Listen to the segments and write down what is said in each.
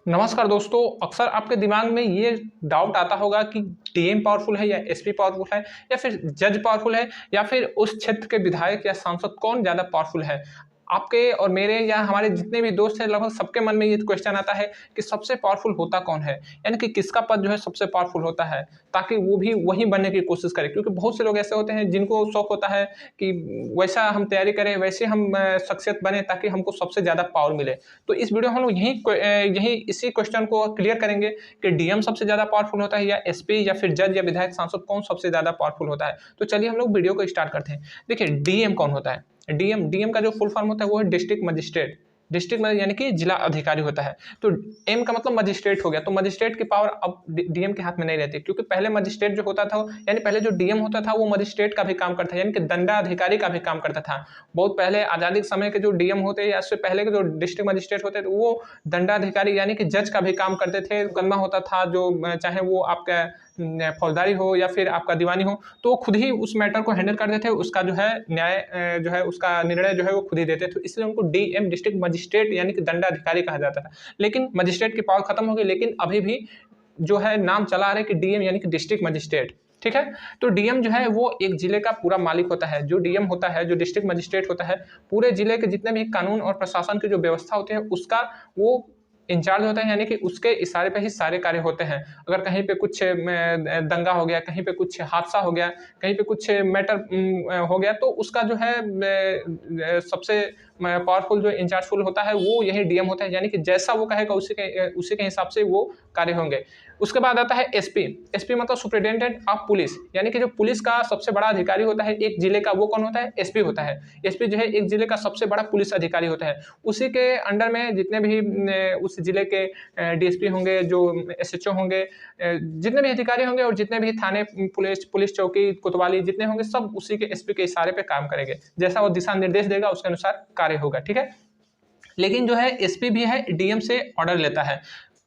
नमस्कार दोस्तों, अक्सर आपके दिमाग में ये डाउट आता होगा कि डीएम पावरफुल है या एसपी पावरफुल है या फिर जज पावरफुल है या फिर उस क्षेत्र के विधायक या सांसद कौन ज़्यादा पावरफुल है। आपके और मेरे या हमारे जितने भी दोस्त हैं लगभग सबके मन में ये क्वेश्चन आता है कि सबसे पावरफुल होता कौन है, यानी कि किसका पद जो है सबसे पावरफुल होता है, ताकि वो भी वही बनने की कोशिश करे। क्योंकि बहुत से लोग ऐसे होते हैं जिनको शौक होता है कि वैसा हम तैयारी करें, वैसे हम शख्सियत बने ताकि हमको सबसे ज़्यादा पावर मिले। तो इस वीडियो में हम लोग यही इसी क्वेश्चन को क्लियर करेंगे कि डीएम सबसे ज़्यादा पावरफुल होता है या एसपी या फिर जज या विधायक सांसद कौन सबसे ज़्यादा पावरफुल होता है। तो चलिए हम लोग वीडियो को स्टार्ट करते हैं। देखिए डीएम कौन होता है। डीएम का जो फुल फॉर्म होता है वो है डिस्ट्रिक्ट मजिस्ट्रेट। डिस्ट्रिक्ट में यानी कि जिला अधिकारी होता है। तो एम का मतलब मजिस्ट्रेट हो गया। तो मजिस्ट्रेट की पावर अब डीएम के हाथ में नहीं रहती, क्योंकि पहले मजिस्ट्रेट जो होता था यानी पहले जो डीएम होता था वो मजिस्ट्रेट का भी काम करता था, यानी कि दंडाधिकारी का भी काम करता था। बहुत पहले आजादी के समय के जो डीएम होते या उससे पहले के जो डिस्ट्रिक्ट मजिस्ट्रेट होते थे वो दंडाधिकारी यानी कि जज का भी काम करते थे। मुकदमा होता था जो चाहे वो आपका फौजदारी हो या फिर आपका दीवानी हो, तो वो खुद ही उस मैटर को हैंडल करते थे। उसका जो है न्याय जो है उसका निर्णय जो है वो खुद ही देते थे। इसलिए उनको डीएम डिस्ट्रिक्ट मजिस्ट्रेट यानी कि दंडाधिकारी कहा जाता था। लेकिन मजिस्ट्रेट की पावर खत्म हो गई, लेकिन अभी भी जो है नाम चला आ रहा है कि डीएम यानी कि डिस्ट्रिक्ट मजिस्ट्रेट। ठीक है। तो डीएम जो है वो एक जिले का पूरा मालिक होता है। जो डीएम होता है, जो डिस्ट्रिक्ट मजिस्ट्रेट होता है, पूरे जिले के जितने भी कानून और प्रशासन की जो व्यवस्था होती है उसका वो इंचार्ज होता है, यानी कि उसके इशारे पे ही सारे कार्य होते हैं। अगर कहीं पे कुछ दंगा हो गया, कहीं पे कुछ हादसा हो गया, कहीं पे कुछ मैटर हो गया, तो उसका जो है सबसे पावरफुल जो इंचार्जफुल होता है वो यही डीएम होता है। यानी कि जैसा वो कहेगा उसी के हिसाब से वो कार्य होंगे। उसके बाद आता है एसपी। एसपी मतलब सुपरिटेंडेंट ऑफ पुलिस, यानी कि जो पुलिस का सबसे बड़ा अधिकारी होता है एक जिले का, वो कौन होता है? एसपी होता है। एसपी जो है एक जिले का सबसे बड़ा पुलिस अधिकारी होता है। उसी के अंडर में जितने भी उस जिले के डीएसपी होंगे, जो एसएचओ होंगे, जितने भी अधिकारी होंगे और जितने भी थाने, पुलिस चौकी, कोतवाली जितने होंगे, सब उसी के एसपी के इशारे पे काम करेंगे। जैसा वो दिशा निर्देश देगा उसके अनुसार कार्य होगा। ठीक है। लेकिन जो है एसपी भी है डीएम से ऑर्डर लेता है।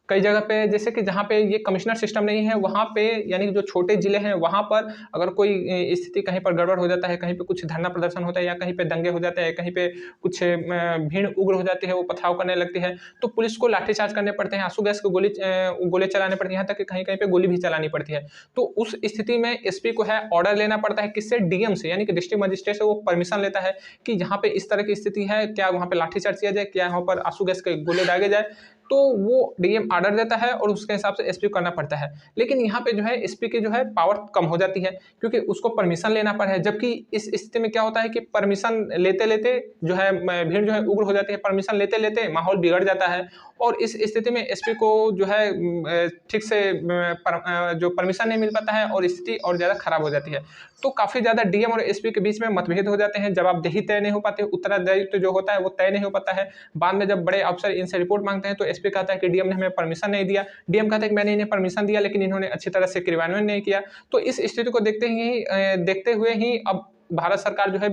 कई जगह पे जैसे कि जहाँ पे ये कमिश्नर सिस्टम नहीं है वहाँ पे, यानी कि जो छोटे जिले हैं वहाँ पर अगर कोई स्थिति कहीं पर गड़बड़ हो जाता है, कहीं पे कुछ धरना प्रदर्शन होता है या कहीं पे दंगे हो जाते हैं, कहीं पे कुछ भीड़ उग्र हो जाती है, वो पथराव करने लगती है, तो पुलिस को लाठीचार्ज करने पड़ते हैं, आंसू गैस के गोले चलाने पड़ते हैं, यहाँ तक कि कहीं कहीं पे गोली भी चलानी पड़ती है। तो उस स्थिति में एसपी को है ऑर्डर लेना पड़ता है। किससे? डीएम से, यानी कि डिस्ट्रिक्ट मजिस्ट्रेट से वो परमिशन लेता है कि यहाँ पे इस तरह की स्थिति है, क्या वहाँ पे लाठीचार्ज किया जाए, क्या यहाँ पर आंसू गैस के गोले दागे जाए। तो वो डीएम ऑर्डर देता है और उसके हिसाब से एसपी को करना पड़ता है। लेकिन यहाँ पे जो है एसपी की जो है पावर कम हो जाती है, क्योंकि उसको परमिशन लेना पड़ता है। जबकि इस स्थिति में क्या होता है कि परमिशन लेते लेते जो है भीड़ जो है उग्र हो जाती है, परमिशन लेते लेते माहौल बिगड़ जाता है, और इस स्थिति में एसपी को जो है ठीक से जो परमिशन नहीं मिल पाता है और स्थिति और ज़्यादा खराब हो जाती है। तो काफ़ी ज़्यादा डीएम और एसपी के बीच में मतभेद हो जाते हैं, जवाबदेही तय नहीं हो पाती, उत्तरदायित्व जो होता है वो तय नहीं हो पाता है। बाद में जब बड़े अफसर इनसे रिपोर्ट मांगते हैं तो एसपी कहता है कि डीएम ने हमें परमिशन नहीं दिया, डीएम कहता है कि मैंने इन्हें परमिशन दिया लेकिन इन्होंने अच्छी तरह से क्रियान्वयन नहीं किया। तो इस स्थिति को देखते हुए ही अब भारत सरकार जो है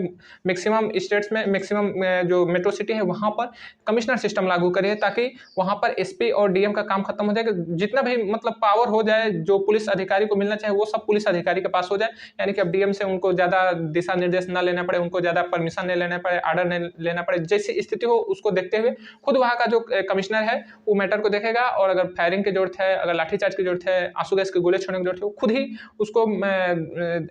मैक्सिमम स्टेट्स में, मैक्सिमम जो मेट्रो सिटी है वहाँ पर कमिश्नर सिस्टम लागू करे है, ताकि वहाँ पर एसपी और डीएम का काम खत्म हो जाए। जितना भी मतलब पावर हो जाए जो पुलिस अधिकारी को मिलना चाहिए वो सब पुलिस अधिकारी के पास हो जाए। यानी कि अब डीएम से उनको ज़्यादा दिशा निर्देश ना लेना पड़े, उनको ज़्यादा परमिशन नहीं लेना पड़े, ऑर्डर नहीं लेना पड़े। जैसी स्थिति हो उसको देखते हुए खुद वहाँ का जो कमिश्नर है वो मैटर को देखेगा, और अगर फायरिंग की जरूरत है, अगर लाठीचार्ज की जरूरत है, आंसू गैस के गोले छोड़ने की जरूरत है, वो खुद ही उसको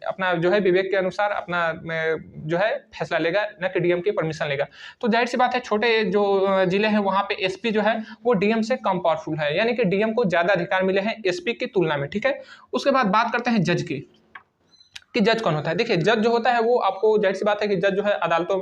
अपना जो है विवेक के अनुसार अपना जो है फैसला लेगा, न कि डीएम की परमिशन लेगा। तो जाहिर सी बात है छोटे जो जिले हैं वहाँ पे एसपी जो है वो डीएम से कम पावरफुल है, यानी कि डीएम को ज्यादा अधिकार मिले हैं एसपी की तुलना में। ठीक है। उसके बाद बात करते हैं जज की, कि जज कौन होता है। देखिए जज जो होता है वो, आपको जाहिर सी बात है कि जज जो है अदालतों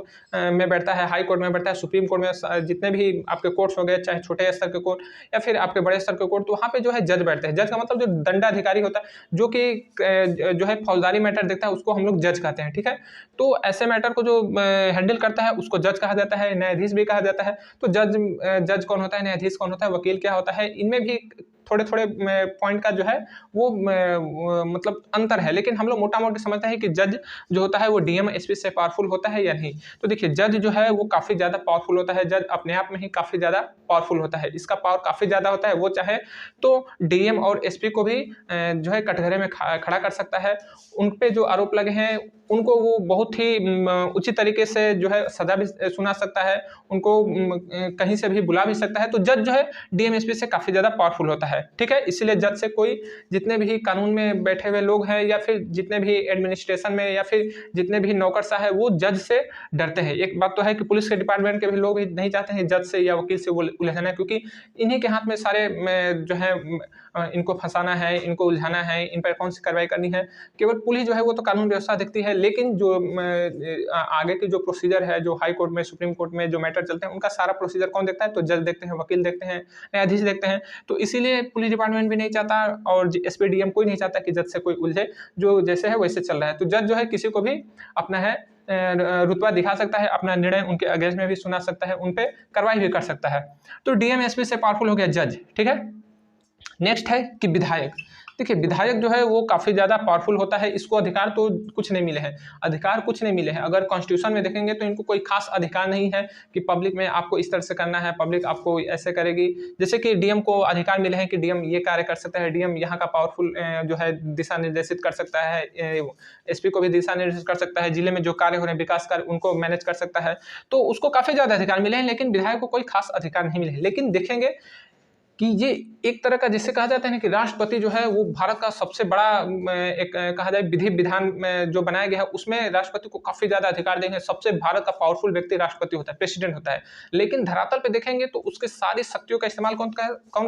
में बैठता है, हाई कोर्ट में बैठता है, सुप्रीम कोर्ट में, जितने भी आपके कोर्ट्स हो गए, चाहे छोटे स्तर के कोर्ट या फिर आपके बड़े स्तर के कोर्ट, तो वहाँ पे जो है जज बैठते हैं। जज का मतलब जो दंडाधिकारी होता है, जो कि जो है फौजदारी मैटर देखता है, उसको हम लोग जज कहते हैं। ठीक है। तो ऐसे मैटर को जो हैंडल करता है उसको जज कहा जाता है, न्यायाधीश भी कहा जाता है। तो जज कौन होता है, न्यायाधीश कौन होता है, वकील क्या होता है, इनमें भी थोड़े थोड़े पॉइंट का जो है वो मतलब अंतर है, लेकिन हम लोग मोटा मोटी समझते हैं कि जज जो होता है वो डीएम एसपी से पावरफुल होता है या नहीं। तो देखिए जज जो है वो काफी ज्यादा पावरफुल होता है। जज अपने आप में ही काफी ज्यादा पावरफुल होता है, इसका पावर काफ़ी ज़्यादा होता है। वो चाहे तो डीएम और एसपी को भी जो है कटघरे में खड़ा कर सकता है। उन पे जो आरोप लगे हैं उनको वो बहुत ही उचित तरीके से जो है सज़ा भी सुना सकता है, उनको कहीं से भी बुला भी सकता है। तो जज जो है डीएम एसपी से काफ़ी ज़्यादा पावरफुल होता है, ठीक है। इसीलिए जज से कोई जितने भी कानून में बैठे हुए लोग हैं या फिर जितने भी एडमिनिस्ट्रेशन में या फिर जितने भी नौकरशाह है वो जज से डरते हैं। एक बात तो है कि पुलिस के डिपार्टमेंट के भी लोग भी नहीं चाहते हैं जज से या वकील से उलझना है, क्योंकि इन्हीं के हाथ में सारे जो है इनको फंसाना है, इनको उलझाना है, इन पर कौन सी कार्रवाई करनी है। केवल पुलिस जो है वो तो कानून व्यवस्था देखती है, लेकिन जो आगे की जो प्रोसीजर है, जो हाई कोर्ट में, सुप्रीम कोर्ट में जो मैटर चलते हैं, उनका सारा प्रोसीजर कौन देखता है? तो जज देखते हैं, वकील देखते हैं, न्यायाधीश देखते हैं। तो इसीलिए पुलिस डिपार्टमेंट भी नहीं चाहता और एसपी डीएम कोई नहीं चाहता कि जज से कोई उलझे, जो जैसे है वैसे चल रहा है। तो जज जो है किसी को भी अपना है रुतबा दिखा सकता है, अपना निर्णय उनके अगेंस्ट में भी सुना सकता है, उन पे कार्रवाई भी कर सकता है। तो डीएम एसपी से पावरफुल हो गया जज, ठीक है। नेक्स्ट है कि विधायक। देखिए विधायक जो है वो काफ़ी ज़्यादा पावरफुल होता है, इसको अधिकार तो कुछ नहीं मिले हैं, अधिकार कुछ नहीं मिले हैं। अगर कॉन्स्टिट्यूशन में देखेंगे तो इनको कोई खास अधिकार नहीं है कि पब्लिक में आपको इस तरह से करना है, पब्लिक आपको ऐसे करेगी। जैसे कि डीएम को अधिकार मिले हैं कि डीएम ये कार्य कर सकता है, डीएम यहाँ का पावरफुल जो है दिशा निर्देशित कर सकता है, एसपी को भी दिशा निर्देशित कर सकता है, जिले में जो कार्य हो रहे हैं विकास कार्य उनको मैनेज कर सकता है। तो उसको काफ़ी ज़्यादा अधिकार मिले हैं, लेकिन विधायक को कोई खास अधिकार नहीं मिले हैं। लेकिन देखेंगे कि ये एक तरह का जिससे कहा जाता है ना कि राष्ट्रपति जो है वो भारत का सबसे बड़ा एक कहा जाए विधि विधान में जो बनाया गया है उसमें राष्ट्रपति को काफी ज्यादा अधिकार देंगे। सबसे भारत का पावरफुल व्यक्ति राष्ट्रपति होता है, प्रेसिडेंट होता है। लेकिन धरातल पे देखेंगे तो उसके सारी शक्तियों का इस्तेमाल कौन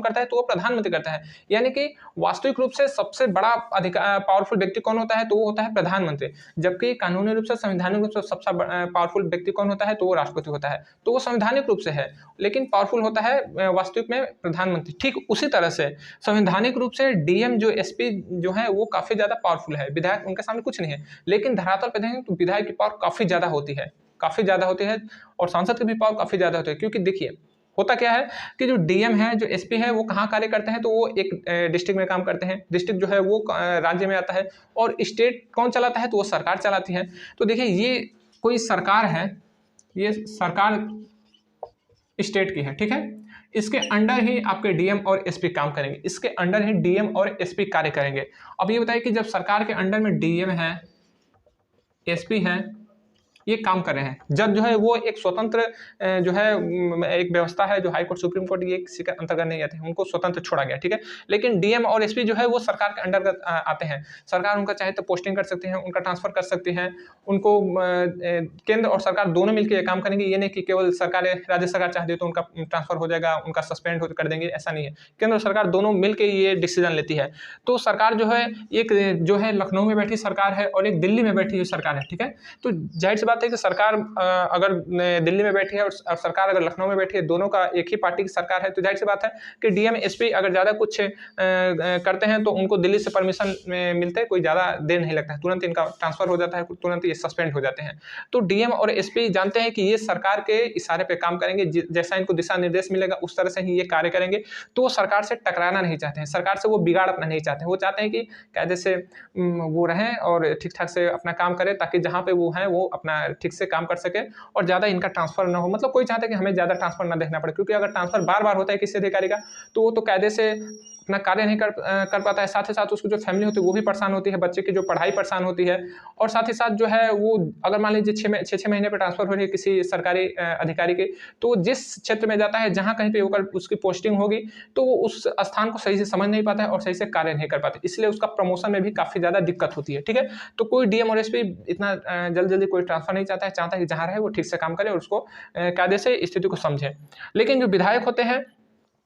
करता है? तो वो प्रधानमंत्री करता है। यानी कि वास्तविक रूप से सबसे बड़ा अधिकार पावरफुल व्यक्ति कौन होता है? तो वो होता है प्रधानमंत्री। जबकि कानूनी रूप से, संवैधानिक रूप से सबसे पावरफुल व्यक्ति कौन होता है? तो वो राष्ट्रपति होता है। तो वो संवैधानिक रूप से है, लेकिन पावरफुल होता है वास्तविक में प्रधानमंत्री। ठीक उसी तरह से संवैधानिक रूप से डीएम जो एसपी जो है वो काफी ज्यादा पावरफुल है, विधायक उनके सामने कुछ नहीं है। लेकिन धरातल पे देखेंगे तो विधायक की पावर काफी ज्यादा होती है, काफी ज्यादा होती है, और सांसद की भी पावर काफी ज्यादा होती है। क्योंकि देखिए होता क्या है कि जो डीएम है, जो एसपी है, वो कहाँ कार्य करते हैं? तो वो एक डिस्ट्रिक्ट में काम करते हैं। डिस्ट्रिक्ट जो है वो राज्य में आता है, और स्टेट कौन चलाता है? तो वो सरकार चलाती है। तो देखिए ये कोई सरकार है, ये सरकार स्टेट की है, ठीक है। इसके अंडर ही आपके डीएम और एसपी काम करेंगे, इसके अंडर ही डीएम और एसपी कार्य करेंगे। अब ये बताइए कि जब सरकार के अंडर में डीएम है, एसपी है, ये काम कर रहे हैं, जज जो है वो एक स्वतंत्र जो है एक व्यवस्था है, जो हाई कोर्ट, सुप्रीम कोर्ट, ये किसी के अंतर्गत नहीं आते हैं, उनको स्वतंत्र छोड़ा गया, ठीक है। लेकिन डीएम और एसपी जो है वो सरकार के अंडर आते हैं। सरकार उनका चाहे तो पोस्टिंग कर सकती है, उनका ट्रांसफर कर सकती है, उनको केंद्र और सरकार दोनों मिलकर ये काम करेंगे। ये नहीं कि केवल सरकार, राज्य सरकार चाहती है तो उनका ट्रांसफर हो जाएगा, उनका सस्पेंड कर देंगे, ऐसा नहीं है। केंद्र और सरकार दोनों मिलकर ये डिसीजन लेती है। तो सरकार जो है एक जो है लखनऊ में बैठी सरकार है और एक दिल्ली में बैठी हुई सरकार है, ठीक है। तो जाहिर सी बात है कि सरकार अगर दिल्ली में बैठी है और सरकार अगर लखनऊ में बैठी है, दोनों का एक ही पार्टी की सरकार है, तो जाहिर सी बात है कि डीएम एसपी अगर ज़्यादा कुछ करते हैं तो उनको दिल्ली से परमिशन मिलते हैं, कोई ज़्यादा देर नहीं लगता है, तुरंत इनका ट्रांसफर हो जाता है, तुरंत ये सस्पेंड हो जाते हैं। तो डीएम और एसपी जानते हैं कि ये सरकार के इशारे पे काम करेंगे, जैसा इनको दिशा निर्देश मिलेगा उस तरह से ही ये कार्य करेंगे। तो वो सरकार से टकराना नहीं चाहते हैं, सरकार से वो बिगाड़ अपना नहीं चाहते हैं। वो चाहते हैं कि कायदे से वो रहें और ठीक ठाक से अपना काम करें, ताकि जहाँ पे वो हैं वो अपना ठीक से काम कर सके और ज़्यादा इनका ट्रांसफर ना हो। मतलब कोई चाहता है कि हमें ज़्यादा ट्रांसफर ना देखना पड़े, क्योंकि अगर ट्रांसफर बार बार होता है किसी अधिकारी का तो वो तो कायदे से अपना कार्य नहीं कर पाता है। साथ ही साथ उसकी जो फैमिली होती है वो भी परेशान होती है, बच्चे की जो पढ़ाई परेशान होती है। और साथ ही साथ जो है वो अगर मान लीजिए 6 महीने पर ट्रांसफर हो रही है किसी सरकारी अधिकारी की, तो जिस क्षेत्र में जाता है, जहाँ कहीं पर उसकी पोस्टिंग होगी, तो वो उस स्थान को सही से समझ नहीं पाता है और सही से कार्य नहीं कर पाते, इसलिए उसका प्रमोशन में भी काफ़ी ज़्यादा दिक्कत होती है, ठीक है। तो कोई डीएम और एसपी इतना जल्दी कोई ट्रांसफर नहीं चाहता है, चाहता है कि जहाँ रहे वो ठीक से काम करे और उसको कायदे से स्थिति को समझे। लेकिन जो विधायक होते हैं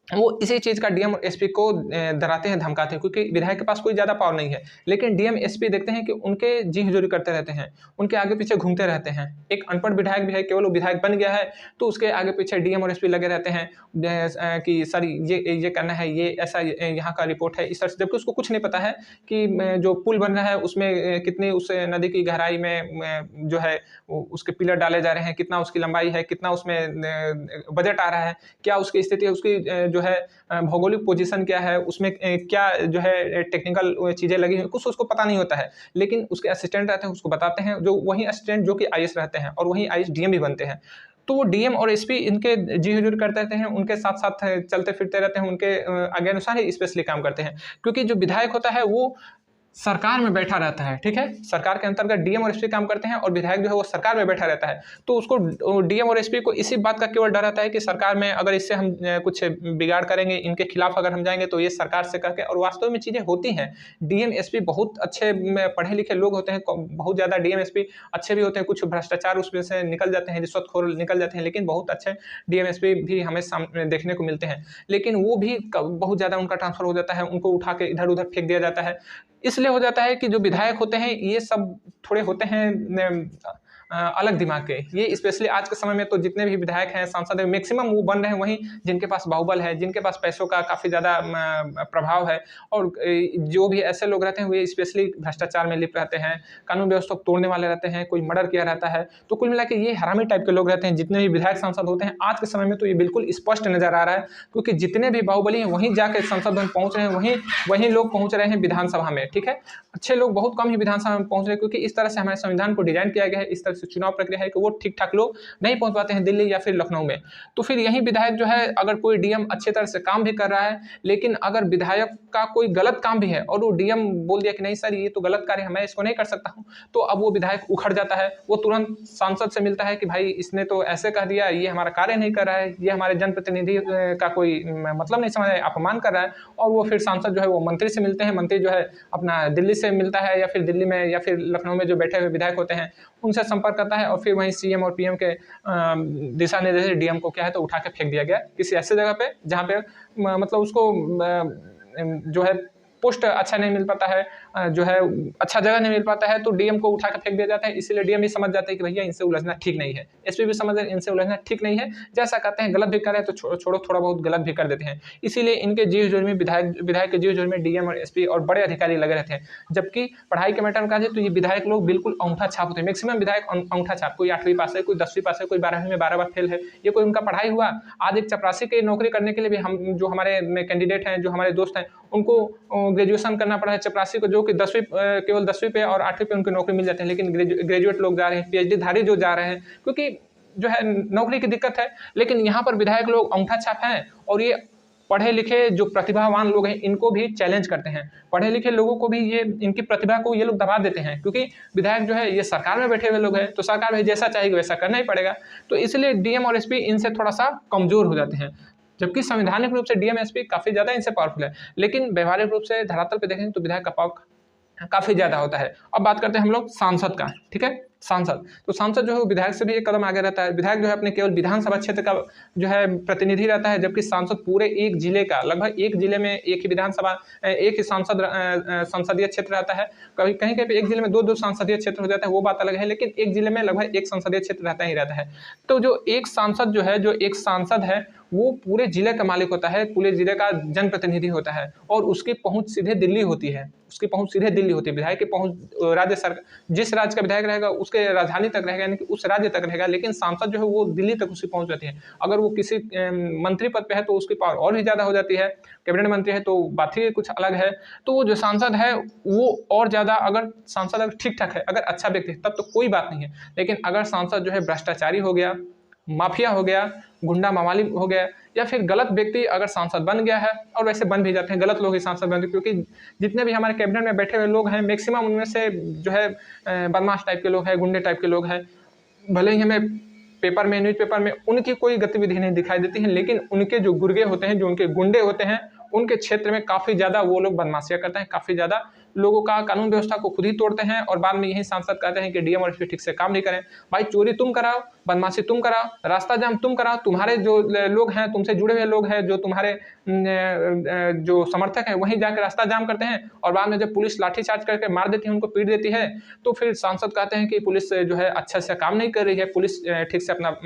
वो इसी चीज़ का डीएम और एसपी को डराते हैं, धमकाते हैं, क्योंकि विधायक के पास कोई ज़्यादा पावर नहीं है। लेकिन डीएम एसपी देखते हैं कि उनके जी हुजूरी करते रहते हैं, उनके आगे पीछे घूमते रहते हैं। एक अनपढ़ विधायक भी है, केवल वो विधायक बन गया है तो उसके आगे पीछे डीएम और एसपी लगे रहते हैं कि सर ये करना है, ये ऐसा यहाँ का रिपोर्ट है, इस तरह से। जबकि उसको कुछ नहीं पता है कि जो पुल बन रहा है उसमें कितनी उस नदी की गहराई में जो है उसके पिलर डाले जा रहे हैं, कितना उसकी लंबाई है, कितना उसमें बजट आ रहा है, क्या उसकी स्थिति है, उसकी जो है भौगोलिक पोजीशन क्या है, उसमें क्या जो है टेक्निकल चीज़ें लगी हुई, कुछ उसको पता नहीं होता है। लेकिन उसके असिस्टेंट रहते हैं, उसको बताते हैं, जो वही असिस्टेंट जो कि आईएएस रहते हैं और वही आईएएस डीएम भी बनते हैं। तो वो डीएम और एसपी इनके जी हुजूर करते रहते हैं, उनके साथ साथ चलते फिरते रहते हैं, उनके आज्ञा अनुसार ही स्पेशली काम करते हैं। क्योंकि जो विधायक होता है वो सरकार में बैठा रहता है, ठीक है। सरकार के अंतर्गत डीएम और एसपी काम करते हैं और विधायक जो है वो सरकार में बैठा रहता है। तो उसको डीएम और एसपी को इसी बात का केवल डर रहता है कि सरकार में अगर इससे हम कुछ बिगाड़ करेंगे, इनके खिलाफ अगर हम जाएंगे तो ये सरकार से कह के, और वास्तव में चीज़ें होती हैं। डीएम एसपी बहुत अच्छे पढ़े लिखे लोग होते हैं, बहुत ज़्यादा डीएम एसपी अच्छे भी होते हैं, कुछ भ्रष्टाचार उसमें से निकल जाते हैं, रिश्वतखोर निकल जाते हैं, लेकिन बहुत अच्छे डीएम एसपी भी हमें सामने देखने को मिलते हैं। लेकिन वो भी बहुत ज़्यादा उनका ट्रांसफर हो जाता है, उनको उठा के इधर उधर फेंक दिया जाता है। इसलिए हो जाता है कि जो विधायक होते हैं ये सब थोड़े होते हैं अलग दिमाग के। ये स्पेशली आज के समय में तो जितने भी विधायक हैं, सांसद हैं, मैक्सिमम वो बन रहे हैं वहीं जिनके पास बाहुबल है, जिनके पास पैसों का काफ़ी ज़्यादा प्रभाव है। और जो भी ऐसे लोग रहते हैं वे स्पेशली भ्रष्टाचार में लिप्त रहते हैं, कानून व्यवस्था को तोड़ने वाले रहते हैं, कोई मर्डर किया रहता है। तो कुल मिला के ये हरामी टाइप के लोग रहते हैं जितने भी विधायक सांसद होते हैं। आज के समय में तो ये बिल्कुल स्पष्ट नजर आ रहा है, क्योंकि जितने भी बाहुबली हैं वहीं जाके संसद भवन पहुंच रहे हैं, वहीं लोग पहुंच रहे हैं विधानसभा में, ठीक है। अच्छे लोग बहुत कम ही विधानसभा में पहुंच रहे हैं, क्योंकि इस तरह से हमारे संविधान को डिजाइन किया गया है, इस तरह से चुनाव प्रक्रिया है कि वो ठीक ठाक लोग नहीं पहुंच पाते हैं दिल्ली या फिर लखनऊ में। तो फिर यही विधायक जो है, अगर कोई डीएम अच्छे तरह से काम भी कर रहा है, लेकिन अगर विधायक का कोई गलत काम भी है और वो डीएम बोल दिया कि नहीं सर ये तो गलत कार्य है, मैं इसको नहीं कर सकता हूं, तो अब वो विधायक उखड़ जाता है। वो तुरंत सांसद से मिलता है कि भाई इसने तो ऐसे कह दिया, ये हमारा कार्य नहीं कर रहा है, ये हमारे जनप्रतिनिधि का कोई मतलब नहीं समझ रहा है, अपमान कर रहा है। और वो फिर सांसद जो है वो मंत्री से मिलते हैं, मंत्री जो है अपना दिल्ली से मिलता है, या फिर दिल्ली में या फिर लखनऊ में जो बैठे हुए विधायक होते हैं उनसे संपर्क करता है, और फिर वहीं सीएम और पीएम के दिशा निर्देश डीएम को क्या है तो उठा के फेंक दिया गया किसी ऐसे जगह पे जहाँ पे मतलब उसको जो है पोस्ट अच्छा नहीं मिल पाता है, जो है अच्छा जगह नहीं मिल पाता है, तो डीएम को उठा कर फेंक दिया जाता है। इसीलिए डीएम भी समझ जाते हैं कि भैया इनसे उलझना ठीक नहीं है, एसपी भी समझ जाते हैं इनसे उलझना ठीक नहीं है, जैसा कहते हैं गलत भी कर रहे हैं तो छोड़ो, थोड़ा बहुत गलत भी कर देते हैं। इसीलिए इनके जी हुजूर में विधायक के जी हुजूर में डीएम और एसपी और बड़े अधिकारी लगे रहते हैं। जबकि पढ़ाई के मैटर में कहा जाए तो ये विधायक लोग बिल्कुल अंगूठा छाप होते हैं, मैक्सिमम विधायक अंगूठा छाप, कोई 8वीं पास है, कोई 10वीं पास है, कोई 12वीं में 12 बार फेल है, ये कोई उनका पढ़ाई हुआ। आज एक चपरासी की नौकरी करने के लिए भी हम जो हमारे कैंडिडेट हैं, जो हमारे दोस्त हैं, उनको ग्रेजुएशन करना पड़ा है। चपरासी को जो कि केवल 10वीं पे और 8वीं पे उनकी नौकरी मिल जाती है, लेकिन ग्रेजुएट लोग जा रहे हैं, पीएचडी धारी जो जा रहे हैं, क्योंकि जो है नौकरी की दिक्कत है। लेकिन यहाँ पर विधायक लोग अंगूठा छाप हैं, और ये पढ़े लिखे जो प्रतिभावान लोग हैं इनको भी चैलेंज करते हैं। पढ़े लिखे लोगों को भी ये इनकी प्रतिभा को ये लोग दबा देते हैं, क्योंकि विधायक जो है ये सरकार में बैठे हुए लोग हैं, तो सरकार में जैसा चाहेगी वैसा करना ही पड़ेगा। तो इसलिए डीएम और एसपी इनसे थोड़ा सा कमजोर हो जाते हैं, जबकि संवैधानिक रूप से डीएम एसपी काफी ज्यादा इनसे पावरफुल है, लेकिन व्यवहारिक रूप से धरातल पे देखेंगे तो विधायक का पावर काफी ज्यादा होता है। अब बात करते हैं हम लोग सांसद का, ठीक है। सांसद, तो सांसद जो है विधायक से भी एक कदम आगे रहता है। विधायक जो है अपने केवल विधानसभा क्षेत्र का जो है प्रतिनिधि रहता है, जबकि सांसद पूरे एक जिले का, लगभग एक जिले में एक ही विधानसभा, एक ही सांसद संसदीय क्षेत्र रहता है। कभी कहीं कहीं एक जिले में दो संसदीय क्षेत्र हो जाता है, वो बात अलग है, लेकिन एक जिले में लगभग एक संसदीय क्षेत्र रहता ही रहता है। तो जो एक सांसद जो है, जो एक सांसद है, वो पूरे जिले का मालिक होता है, पूरे जिले का जनप्रतिनिधि होता है, और उसकी पहुंच सीधे दिल्ली होती है। उसकी पहुंच सीधे दिल्ली होती है। विधायक की पहुंच राज्य सरकार, जिस राज्य का विधायक रहेगा उसके राजधानी तक रहेगा, यानी कि उस राज्य तक रहेगा, लेकिन सांसद जो है वो दिल्ली तक उसकी पहुंच जाती है। अगर वो किसी मंत्री पद पे है तो उसकी पावर और भी ज्यादा हो जाती है, कैबिनेट मंत्री है तो बात ही कुछ अलग है। तो वो जो सांसद है वो और ज्यादा, अगर सांसद अगर ठीक ठाक है, अगर अच्छा व्यक्ति है, तब तो कोई बात नहीं है। लेकिन अगर सांसद जो है भ्रष्टाचारी हो गया, माफिया हो गया, गुंडा मावाली हो गया, या फिर गलत व्यक्ति अगर सांसद बन गया है, और वैसे बन भी जाते हैं, गलत लोग ही सांसद बनते हैं, क्योंकि जितने भी हमारे कैबिनेट में बैठे हुए लोग हैं मैक्सिमम उनमें से जो है बदमाश टाइप के लोग हैं, गुंडे टाइप के लोग हैं। भले ही हमें पेपर में, न्यूज़पेपर में उनकी कोई गतिविधि नहीं दिखाई देती है, लेकिन उनके जो गुर्गे होते हैं, जो उनके गुंडे होते हैं, उनके क्षेत्र में काफ़ी ज़्यादा वो लोग बदमाशियाँ करते हैं, काफ़ी ज़्यादा लोगों का कानून व्यवस्था को खुद ही तोड़ते हैं, और बाद में यही सांसद कहते हैं कि डीएम और एसपी ठीक से काम नहीं करें। भाई चोरी तुम कराओ, बदमाशी तुम कराओ, रास्ता जाम तुम कराओ, तुम्हारे जो लोग हैं, तुमसे जुड़े हुए लोग हैं, जो तुम्हारे जो समर्थक हैं, वहीं जाकर रास्ता जाम करते हैं, और बाद में जब पुलिस लाठीचार्ज करके मार देती है, उनको पीट देती है, तो फिर सांसद कहते हैं कि पुलिस जो है अच्छा से काम नहीं कर रही है, पुलिस ठीक से अपना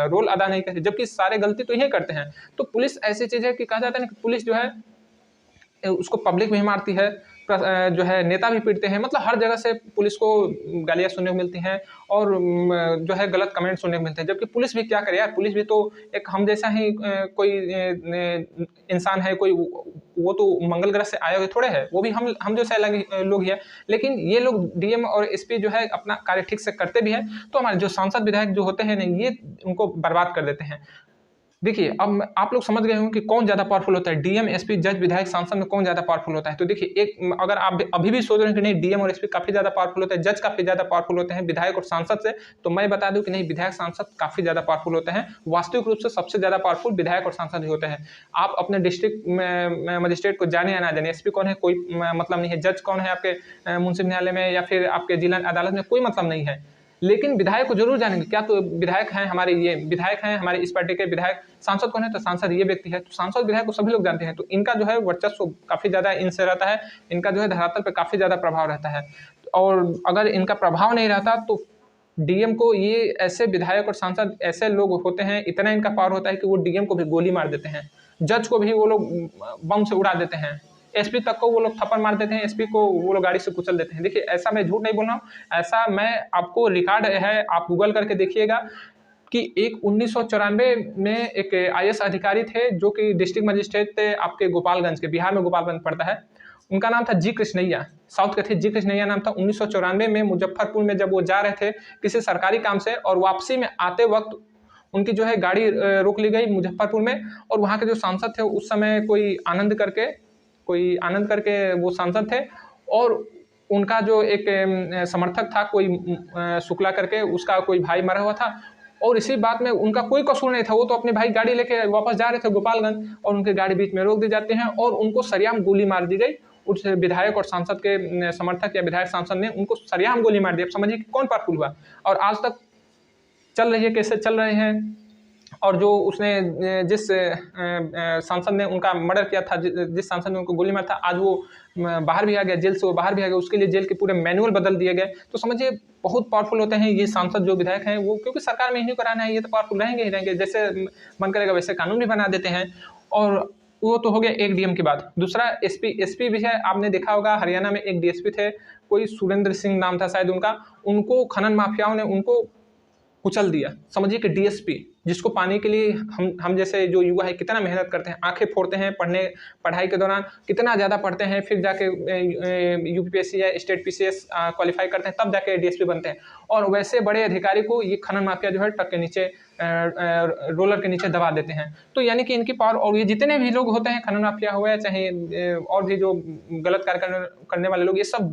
रोल अदा नहीं कर रही, जबकि सारे गलती तो यही करते हैं। तो पुलिस ऐसी चीज़ है कि कहा जाता है ना कि पुलिस जो है उसको पब्लिक भी मारती है, जो है नेता भी पीटते हैं। मतलब हर जगह से पुलिस को गालियाँ सुनने को मिलती हैं और जो है गलत कमेंट सुनने को मिलते हैं। जबकि पुलिस भी क्या करे यार, पुलिस भी तो एक हम जैसा ही कोई इंसान है, कोई वो तो मंगल ग्रह से आए हुए थोड़े है, वो भी हम जैसे अलग लोग ही है। लेकिन ये लोग डीएम और एसपी जो है अपना कार्य ठीक से करते भी हैं, तो हमारे जो सांसद विधायक जो होते हैं ना, ये उनको बर्बाद कर देते हैं। देखिए, अब आप लोग समझ गए होंगे कि कौन ज़्यादा पावरफुल होता है, डीएम, एसपी, जज, विधायक, सांसद में कौन ज़्यादा पावरफुल होता है। तो देखिए, एक अगर आप अभी भी सोच रहे हैं कि नहीं डीएम और एसपी काफ़ी ज़्यादा पावरफुल होते हैं, जज काफ़ी ज़्यादा पावरफुल होते हैं विधायक और सांसद से, तो मैं बता दूं कि नहीं, विधायक सांसद काफ़ी ज़्यादा पावरफुल होते हैं। वास्तविक रूप से सबसे ज़्यादा पावरफुल विधायक और सांसद ही होते हैं। आप अपने डिस्ट्रिक्ट में मजिस्ट्रेट को जाने या ना जाने, एसपी कौन है कोई मतलब नहीं है, जज कौन है आपके मुंसिफ न्यायालय में या फिर आपके जिला अदालत में, कोई मतलब नहीं है। लेकिन विधायक को जरूर जानेंगे, क्या तो विधायक हैं हमारे, ये विधायक हैं हमारे इस पार्टी के विधायक। सांसद कौन है, तो सांसद ये व्यक्ति है। तो सांसद विधायक को सभी लोग जानते हैं, तो इनका जो है वर्चस्व काफी ज्यादा इनसे रहता है, इनका जो है धरातल पे काफी ज्यादा प्रभाव रहता है। और अगर इनका प्रभाव नहीं रहता तो डीएम को, ये ऐसे विधायक और सांसद ऐसे लोग होते हैं, इतना इनका पावर होता है कि वो डीएम को भी गोली मार देते हैं, जज को भी वो लोग बम से उड़ा देते हैं, एसपी तक को वो लोग थप्पड़ मार देते हैं, एसपी को वो लोग गाड़ी से कुचल देते हैं। देखिए, ऐसा मैं झूठ नहीं बोल रहा हूँ, ऐसा मैं आपको रिकॉर्ड है, आप गूगल करके देखिएगा कि एक 1994 में एक आईएएस अधिकारी थे जो कि डिस्ट्रिक्ट मजिस्ट्रेट थे आपके गोपालगंज के, बिहार में गोपालगंज पड़ता है। उनका नाम था जी कृष्णैया, साउथ के थे, जी कृष्णैया नाम था। 1994 में मुजफ्फरपुर में जब वो जा रहे थे किसी सरकारी काम से, और वापसी में आते वक्त उनकी जो है गाड़ी रोक ली गई मुजफ्फरपुर में। और वहाँ के जो सांसद थे उस समय कोई आनंद करके वो सांसद थे, और उनका जो एक समर्थक था कोई शुक्ला करके, उसका कोई भाई मरा हुआ था। और इसी बात में उनका कोई कसूर नहीं था, वो तो अपनी भाई गाड़ी लेके वापस जा रहे थे गोपालगंज, और उनकी गाड़ी बीच में रोक दी जाती है और उनको सरेआम गोली मार दी गई। उस विधायक और सांसद के समर्थक या विधायक सांसद ने उनको सरेआम गोली मार दी। अब समझिए कि कौन पावरफुल हुआ। और आज तक चल रही है, कैसे चल रहे हैं। और जो उसने जिस सांसद ने उनका मर्डर किया था, जिस सांसद ने उनको गोली मारा था, आज वो बाहर भी आ गया, जेल से वो बाहर भी आ गया, उसके लिए जेल के पूरे मैनुअल बदल दिए गए। तो समझिए बहुत पावरफुल होते हैं ये सांसद जो विधायक हैं वो, क्योंकि सरकार में इन्हीं को रहना है, ये तो पावरफुल रहेंगे ही रहेंगे, जैसे मन करेगा वैसे कानून भी बना देते हैं। और वो तो हो गया एक डीएम की बात। दूसरा एसपी भी है, आपने देखा होगा हरियाणा में एक डीएसपी थे, कोई सुरेंद्र सिंह नाम था शायद उनका, उनको खनन माफियाओं ने उनको कुचल दिया। समझिए कि डीएसपी, जिसको पाने के लिए हम जैसे जो युवा है कितना मेहनत करते हैं, आंखें फोड़ते हैं, पढ़ाई के दौरान कितना ज़्यादा पढ़ते हैं, फिर जाके यूपीपीएससी या स्टेट पीसीएस क्वालिफाई करते हैं, तब जाके डीएसपी बनते हैं। और वैसे बड़े अधिकारी को ये खनन माफिया जो है ट्रक के नीचे, रोलर के नीचे दबा देते हैं। तो यानी कि इनकी पावर, और ये जितने भी लोग होते हैं, खनन माफिया हुआ या चाहे और भी जो गलत कार्य करने वाले लोग, ये सब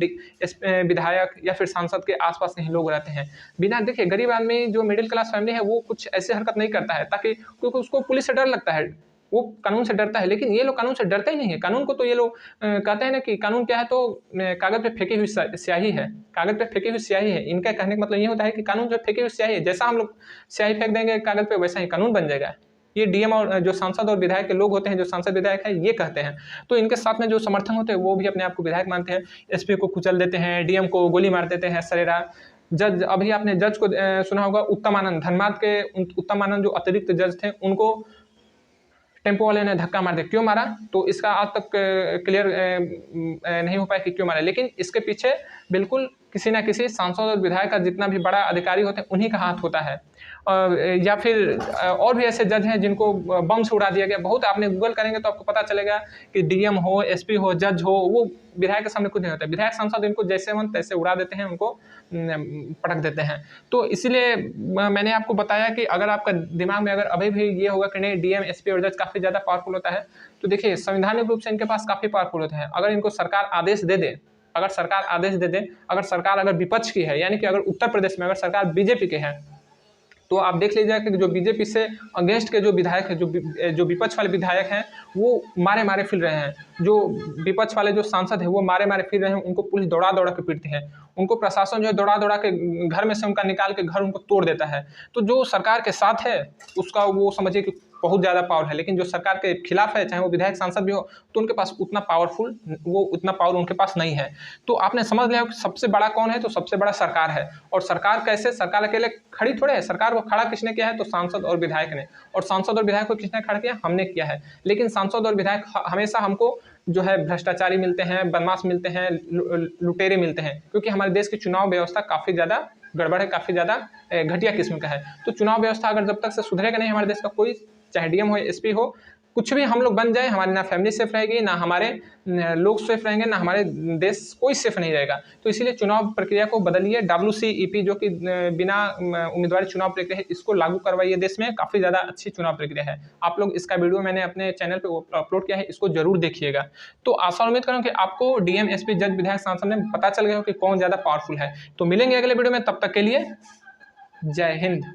विधायक या फिर सांसद के आसपास के ही लोग रहते हैं। बिना देखिए, गरीब आदमी जो मिडिल क्लास फैमिली है वो कुछ ऐसे हरकत नहीं करता है, ताकि क्योंकि उसको पुलिस से डर लगता है, वो कानून से डरता है। लेकिन ये लोग कानून से डरते ही नहीं है। कानून को तो ये लोग कहते हैं ना कि कानून क्या है, तो कागज पे फेंकी हुई स्याही है, कागज पे फेंकी हुई स्याही है। इनका कहने का मतलब ये होता है कि कानून जो फेंकी हुई स्याही है, जैसा हम लोग स्याही फेंक देंगे कागज पे वैसा ही कानून बन जाएगा। ये डीएम और जो सांसद और विधायक के लोग होते हैं, जो सांसद विधायक है, ये कहते हैं। तो इनके साथ में जो समर्थन होते हैं वो भी अपने आप को विधायक मानते हैं, एसपी को कुचल देते हैं, डीएम को गोली मार देते हैं सरेराम। जज, अभी आपने जज को सुना होगा, उत्तम आनंद, धनबाद के उत्तम आनंद जो अतिरिक्त जज थे, उनको टेम्पो वाले ने धक्का मार दिया। क्यों मारा, तो इसका आज तक क्लियर नहीं हो पाया कि क्यों मारा। लेकिन इसके पीछे बिल्कुल किसी ना किसी सांसद और विधायक का जितना भी बड़ा अधिकारी होते हैं उन्हीं का हाथ होता है। या फिर और भी ऐसे जज हैं जिनको बम से उड़ा दिया गया। बहुत, आपने गूगल करेंगे तो आपको पता चलेगा कि डीएम हो, एसपी हो, जज हो, वो विधायक के सामने कुछ नहीं होता है। विधायक सांसद इनको जैसे मन तैसे उड़ा देते हैं, उनको पटक देते हैं। तो इसीलिए मैंने आपको बताया कि अगर आपका दिमाग में अगर अभी भी ये होगा कि नहीं डीएम, एसपी और जज काफ़ी ज़्यादा पावरफुल होता है, तो देखिए संवैधानिक रूप से इनके पास काफ़ी पावरफुल होते हैं। अगर इनको सरकार आदेश दे दे, अगर सरकार अगर विपक्ष की है, यानी कि अगर उत्तर प्रदेश में अगर सरकार बीजेपी के है, तो आप देख लीजिए कि जो बीजेपी से अगेंस्ट के जो विधायक है, जो विपक्ष वाले विधायक हैं, वो मारे मारे फिर रहे हैं। जो विपक्ष वाले जो सांसद है वो मारे मारे फिर रहे हैं, उनको पुलिस दौड़ा दौड़ा के पीटती है, उनको प्रशासन जो है दौड़ा दौड़ा के घर में से उनका निकाल के घर उनको तोड़ देता है। तो जो सरकार के साथ है उसका वो समझिए कि बहुत ज़्यादा पावर है, लेकिन जो सरकार के खिलाफ है, चाहे वो विधायक सांसद भी हो, तो उनके पास उतना पावरफुल, वो उतना पावर उनके पास नहीं है। तो आपने समझ लिया कि सबसे बड़ा कौन है, तो सबसे बड़ा सरकार है। और सरकार कैसे, सरकार अकेले खड़ी थोड़े है, सरकार को खड़ा किसने किया है, तो सांसद और विधायक ने। और सांसद और विधायक को किसने खड़ा किया, हमने किया है। लेकिन सांसद और विधायक हमेशा हमको जो है भ्रष्टाचारी मिलते हैं, बदमाश मिलते हैं, लुटेरे मिलते हैं, क्योंकि हमारे देश की चुनाव व्यवस्था काफ़ी ज़्यादा गड़बड़ है, काफ़ी ज़्यादा घटिया किस्म का है। तो चुनाव व्यवस्था अगर जब तक से सुधरेगा नहीं हमारे देश का कोई, चाहे डीएम हो, एसपी हो, कुछ भी हम लोग बन जाए, हमारी ना फैमिली सेफ रहेगी, ना हमारे लोग सेफ रहेंगे, ना हमारे देश कोई सेफ नहीं रहेगा। तो इसीलिए चुनाव प्रक्रिया को बदलिए, WCEP जो कि बिना उम्मीदवारी चुनाव प्रक्रिया है, इसको लागू करवाइए देश में। काफ़ी ज़्यादा अच्छी चुनाव प्रक्रिया है। आप लोग इसका वीडियो मैंने अपने चैनल पर अपलोड किया है, इसको जरूर देखिएगा। तो आशा उम्मीद करूँ कि आपको डीएम, एसपी, जज, विधायक, सांसद में पता चल गया हो कि कौन ज़्यादा पावरफुल है। तो मिलेंगे अगले वीडियो में, तब तक के लिए जय हिंद।